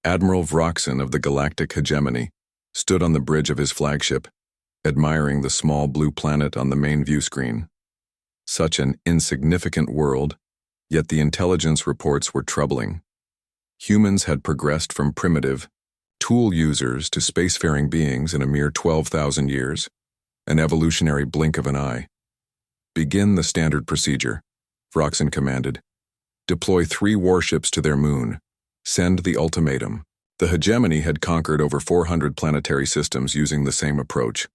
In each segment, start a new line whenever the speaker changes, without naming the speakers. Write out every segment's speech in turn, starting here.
Admiral Vroxen of the Galactic Hegemony stood on the bridge of his flagship, admiring the small blue planet on the main view screen. Such an insignificant world, yet the intelligence reports were troubling. Humans had progressed from primitive, tool users to spacefaring beings in a mere 12,000 years, an evolutionary blink of an eye. Begin the standard procedure, Vroxen commanded. Deploy 3 warships to their moon. Send the ultimatum. The hegemony had conquered over 400 planetary systems using the same approach.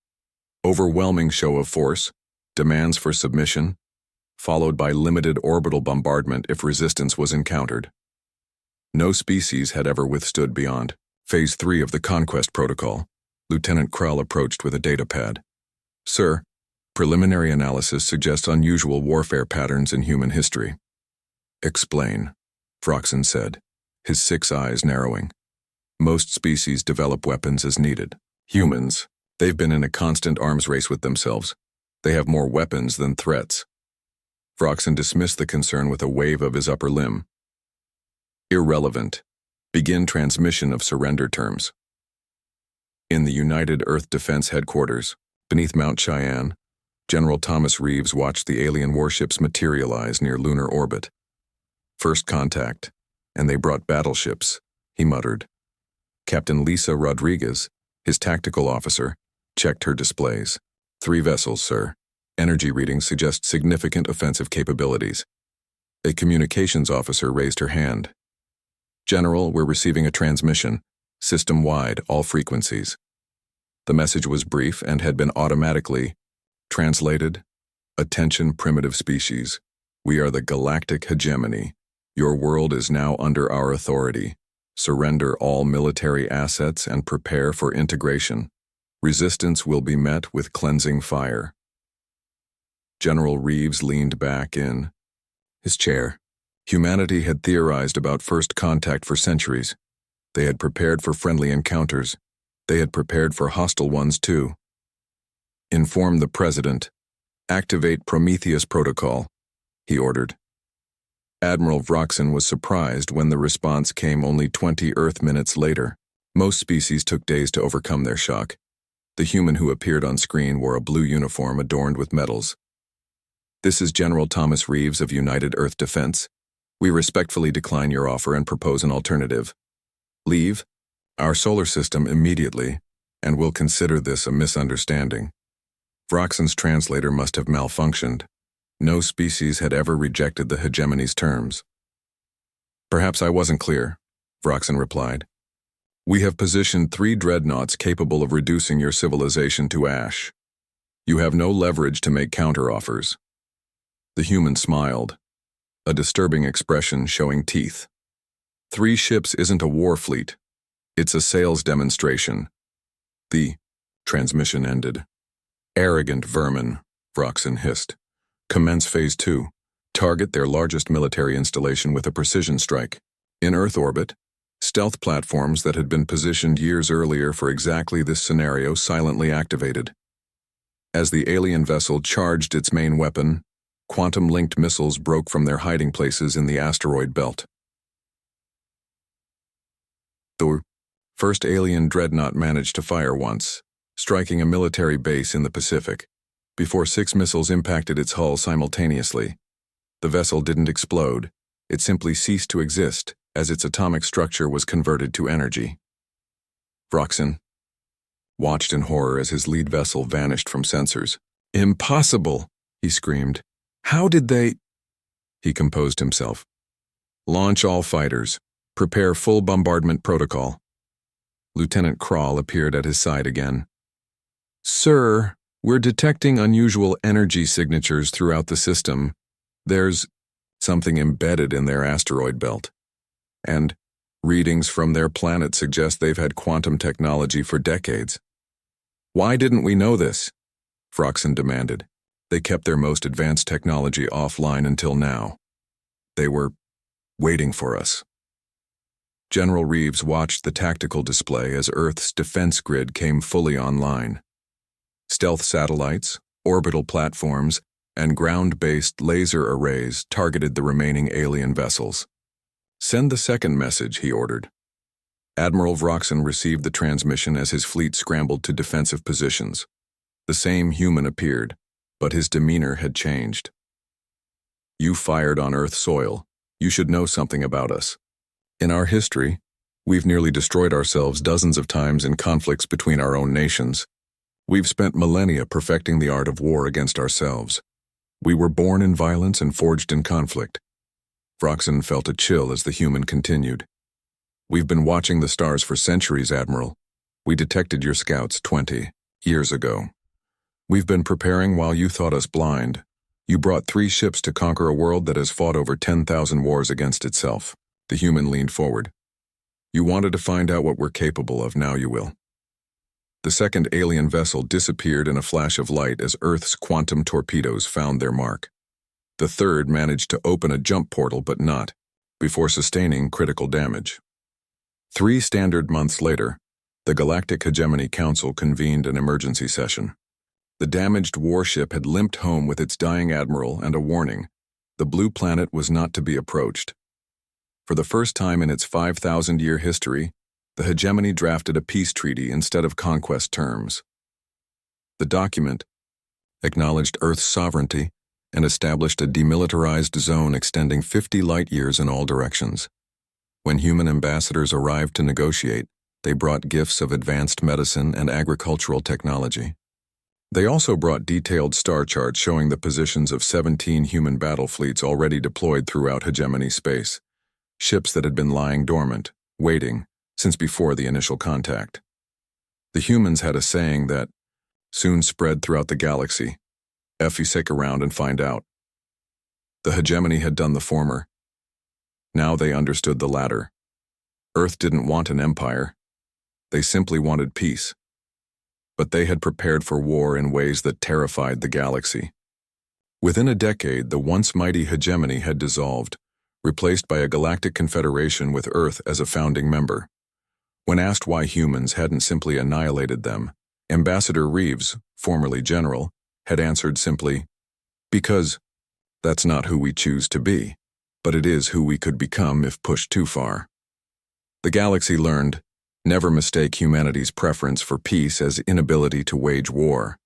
Overwhelming show of force, demands for submission, followed by limited orbital bombardment if resistance was encountered. No species had ever withstood beyond Phase 3 of the Conquest Protocol. Lieutenant Krull approached with a datapad. Sir, preliminary analysis suggests unusual warfare patterns in human history. Explain, Vroxen said, his 6 eyes narrowing. Most species develop weapons as needed. Humans, they've been in a constant arms race with themselves. They have more weapons than threats. Vroxen dismissed the concern with a wave of his upper limb. Irrelevant. Begin transmission of surrender terms. In the United Earth Defense Headquarters, beneath Mount Cheyenne, General Thomas Reeves watched the alien warships materialize near lunar orbit. First contact, and they brought battleships, he muttered. Captain Lisa Rodriguez, his tactical officer, checked her displays. 3 vessels, sir. Energy readings suggest significant offensive capabilities. A communications officer raised her hand. General, we're receiving a transmission, system-wide, all frequencies. The message was brief and had been automatically translated. Attention, primitive species. We are the Galactic Hegemony. Your world is now under our authority. Surrender all military assets and prepare for integration. Resistance will be met with cleansing fire. General Reeves leaned back in his chair. Humanity had theorized about first contact for centuries. They had prepared for friendly encounters. They had prepared for hostile ones too. Inform the President. Activate Prometheus Protocol, he ordered. Admiral Vroxen was surprised when the response came only 20 Earth minutes later. Most species took days to overcome their shock. The human who appeared on screen wore a blue uniform adorned with medals. This is General Thomas Reeves of United Earth Defense. We respectfully decline your offer and propose an alternative. Leave our solar system immediately, and we'll consider this a misunderstanding. Vroxen's translator must have malfunctioned. No species had ever rejected the hegemony's terms. Perhaps I wasn't clear, Vroxen replied. We have positioned 3 dreadnoughts capable of reducing your civilization to ash. You have no leverage to make counteroffers. The human smiled, a disturbing expression showing teeth. 3 ships isn't a war fleet. It's a sales demonstration. The transmission ended. Arrogant vermin, Vroxen hissed. Commence Phase 2. Target their largest military installation with a precision strike. In Earth orbit, stealth platforms that had been positioned years earlier for exactly this scenario silently activated. As the alien vessel charged its main weapon, quantum-linked missiles broke from their hiding places in the asteroid belt. The first alien dreadnought managed to fire once, striking a military base in the Pacific. Before 6 missiles impacted its hull simultaneously, the vessel didn't explode. It simply ceased to exist as its atomic structure was converted to energy. Vroxen watched in horror as his lead vessel vanished from sensors. Impossible, he screamed. How did they? He composed himself. Launch all fighters. Prepare full bombardment protocol. Lieutenant Krull appeared at his side again. Sir, we're detecting unusual energy signatures throughout the system. There's something embedded in their asteroid belt. And readings from their planet suggest they've had quantum technology for decades. Why didn't we know this? Vroxen demanded. They kept their most advanced technology offline until now. They were waiting for us. General Reeves watched the tactical display as Earth's defense grid came fully online. Stealth satellites, orbital platforms, and ground-based laser arrays targeted the remaining alien vessels. Send the second message, he ordered. Admiral Vroxen received the transmission as his fleet scrambled to defensive positions. The same human appeared, but his demeanor had changed. "You fired on Earth soil. You should know something about us. In our history, we've nearly destroyed ourselves dozens of times in conflicts between our own nations. We've spent millennia perfecting the art of war against ourselves. We were born in violence and forged in conflict." Vroxen felt a chill as the human continued. "We've been watching the stars for centuries, Admiral. We detected your scouts 20 years ago. We've been preparing while you thought us blind. You brought 3 ships to conquer a world that has fought over 10,000 wars against itself." The human leaned forward. "You wanted to find out what we're capable of, now you will." The second alien vessel disappeared in a flash of light as Earth's quantum torpedoes found their mark. The third managed to open a jump portal but not, before sustaining critical damage. 3 standard months later, the Galactic Hegemony Council convened an emergency session. The damaged warship had limped home with its dying admiral and a warning: the blue planet was not to be approached. For the first time in its 5,000-year history, the hegemony drafted a peace treaty instead of conquest terms. The document acknowledged Earth's sovereignty and established a demilitarized zone extending 50 light-years in all directions. When human ambassadors arrived to negotiate, they brought gifts of advanced medicine and agricultural technology. They also brought detailed star charts showing the positions of 17 human battle fleets already deployed throughout hegemony space, ships that had been lying dormant, waiting, since before the initial contact. The humans had a saying that soon spread throughout the galaxy: "If you stick around and find out." The hegemony had done the former. Now they understood the latter. Earth didn't want an empire. They simply wanted peace. But they had prepared for war in ways that terrified the galaxy. Within a decade, the once mighty hegemony had dissolved, replaced by a galactic confederation with Earth as a founding member. When asked why humans hadn't simply annihilated them, Ambassador Reeves, formerly general, had answered simply, "Because that's not who we choose to be, but it is who we could become if pushed too far." The galaxy learned: never mistake humanity's preference for peace as inability to wage war.